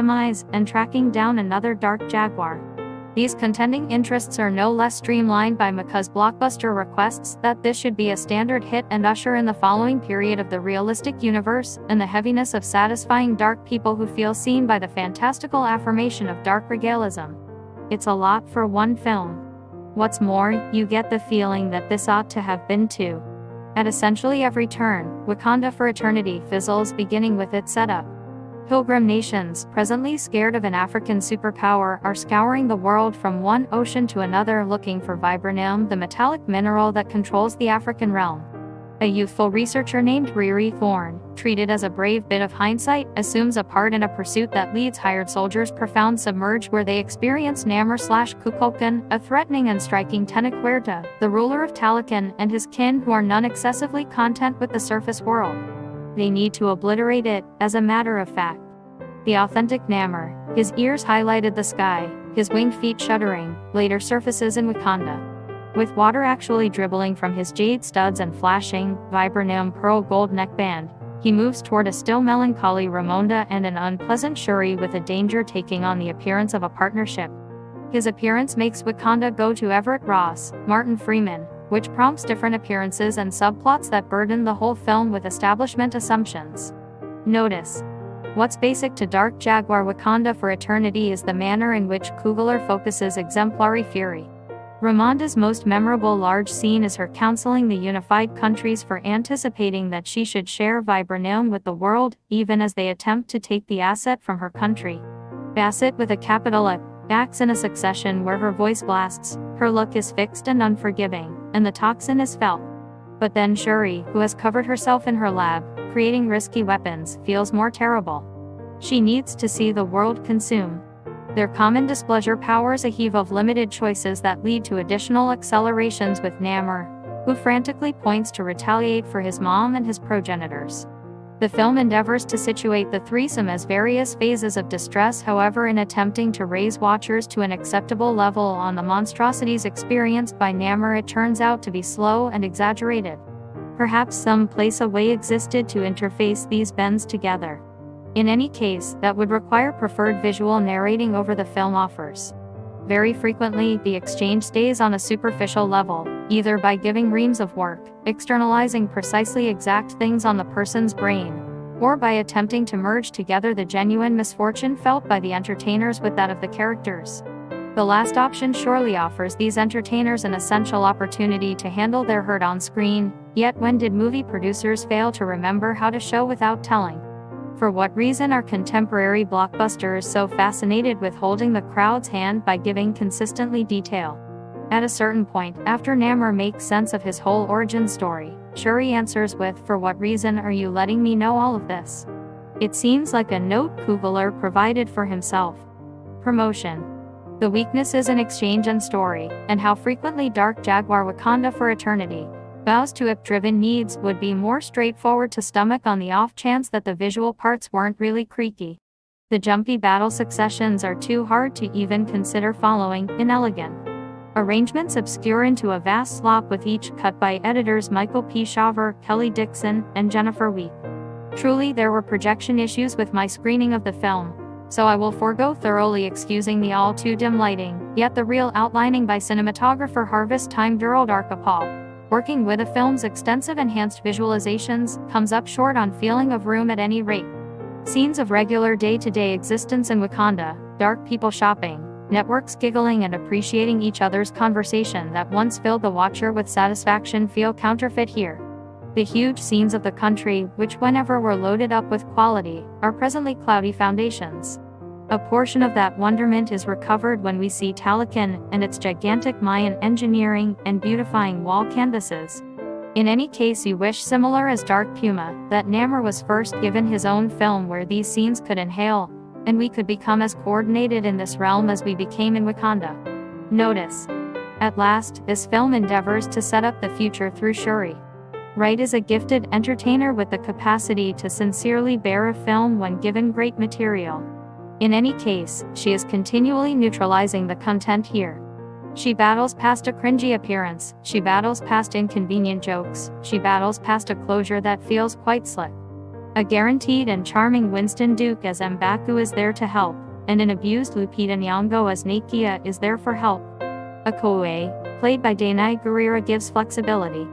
optimize, and tracking down another dark jaguar. These contending interests are no less streamlined by Maka's blockbuster requests that this should be a standard hit and usher in the following period of the realistic universe, and the heaviness of satisfying dark people who feel seen by the fantastical affirmation of dark regalism. It's a lot for one film. What's more, you get the feeling that this ought to have been two. At essentially every turn, Wakanda for Eternity fizzles, beginning with its setup. Pilgrim nations, presently scared of an African superpower, are scouring the world from one ocean to another looking for vibranium, the metallic mineral that controls the African realm. A youthful researcher named Riri Thorne, treated as a brave bit of hindsight, assumes a part in a pursuit that leads hired soldiers profound submerged, where they experience Namor/Kukulkan, a threatening and striking Tenequerta, the ruler of Talokan, and his kin, who are none excessively content with the surface world. They need to obliterate it, as a matter of fact. The authentic Namor, his ears highlighted the sky, his winged feet shuddering, later surfaces in Wakanda. With water actually dribbling from his jade studs and flashing, vibranium pearl gold neckband, he moves toward a still melancholy Ramonda and an unpleasant Shuri, with a danger taking on the appearance of a partnership. His appearance makes Wakanda go to Everett Ross, Martin Freeman, which prompts different appearances and subplots that burden the whole film with establishment assumptions. Notice. What's basic to Dark Jaguar Wakanda for Eternity is the manner in which Coogler focuses exemplary fury. Ramonda's most memorable large scene is her counseling the unified countries for anticipating that she should share vibranium with the world, even as they attempt to take the asset from her country. Bassett with a capital A acts in a succession where her voice blasts, her look is fixed and unforgiving, and the toxin is felt. But then Shuri, who has covered herself in her lab, creating risky weapons, feels more terrible. She needs to see the world consume. Their common displeasure powers a heave of limited choices that lead to additional accelerations with Namor, who frantically points to retaliate for his mom and his progenitors. The film endeavors to situate the threesome as various phases of distress, however, in attempting to raise watchers to an acceptable level on the monstrosities experienced by Namor, it turns out to be slow and exaggerated. Perhaps some place a way existed to interface these bends together. In any case, that would require preferred visual narrating over the film offers. Very frequently, the exchange stays on a superficial level, either by giving reams of work, externalizing precisely exact things on the person's brain, or by attempting to merge together the genuine misfortune felt by the entertainers with that of the characters. The last option surely offers these entertainers an essential opportunity to handle their hurt on screen, yet when did movie producers fail to remember how to show without telling? For what reason are contemporary blockbusters so fascinated with holding the crowd's hand by giving consistently detail? At a certain point, after Namor makes sense of his whole origin story, Shuri answers with, "For what reason are you letting me know all of this?" It seems like a note Coogler provided for himself. Promotion. The weaknesses in exchange and story, and how frequently Dark Jaguar Wakanda for Eternity bows to ip-driven needs, would be more straightforward to stomach on the off chance that the visual parts weren't really creaky. The jumpy battle successions are too hard to even consider following, inelegant. Arrangements obscure into a vast slop, with each cut by editors Michael P. Shaver, Kelly Dixon, and Jennifer Wheat. Truly, there were projection issues with my screening of the film, so I will forego thoroughly excusing the all too dim lighting, yet the real outlining by cinematographer Harvest Time Durald Archipal, working with the film's extensive enhanced visualizations, comes up short on feeling of room at any rate. Scenes of regular day-to-day existence in Wakanda, dark people shopping, networks giggling and appreciating each other's conversation that once filled the watcher with satisfaction, feel counterfeit here. The huge scenes of the country, which whenever were loaded up with quality, are presently cloudy foundations. A portion of that wonderment is recovered when we see Talokan and its gigantic Mayan engineering and beautifying wall canvases. In any case, you wish, similar as Dark Puma, that Namor was first given his own film where these scenes could inhale, and we could become as coordinated in this realm as we became in Wakanda. Notice. At last, this film endeavors to set up the future through Shuri. Wright is a gifted entertainer with the capacity to sincerely bear a film when given great material. In any case, she is continually neutralizing the content here. She battles past a cringy appearance, she battles past inconvenient jokes, she battles past a closure that feels quite slick. A guaranteed and charming Winston Duke as M'Baku is there to help, and an abused Lupita Nyong'o as Nakia is there for help. Okoye, played by Danai Gurira, gives flexibility.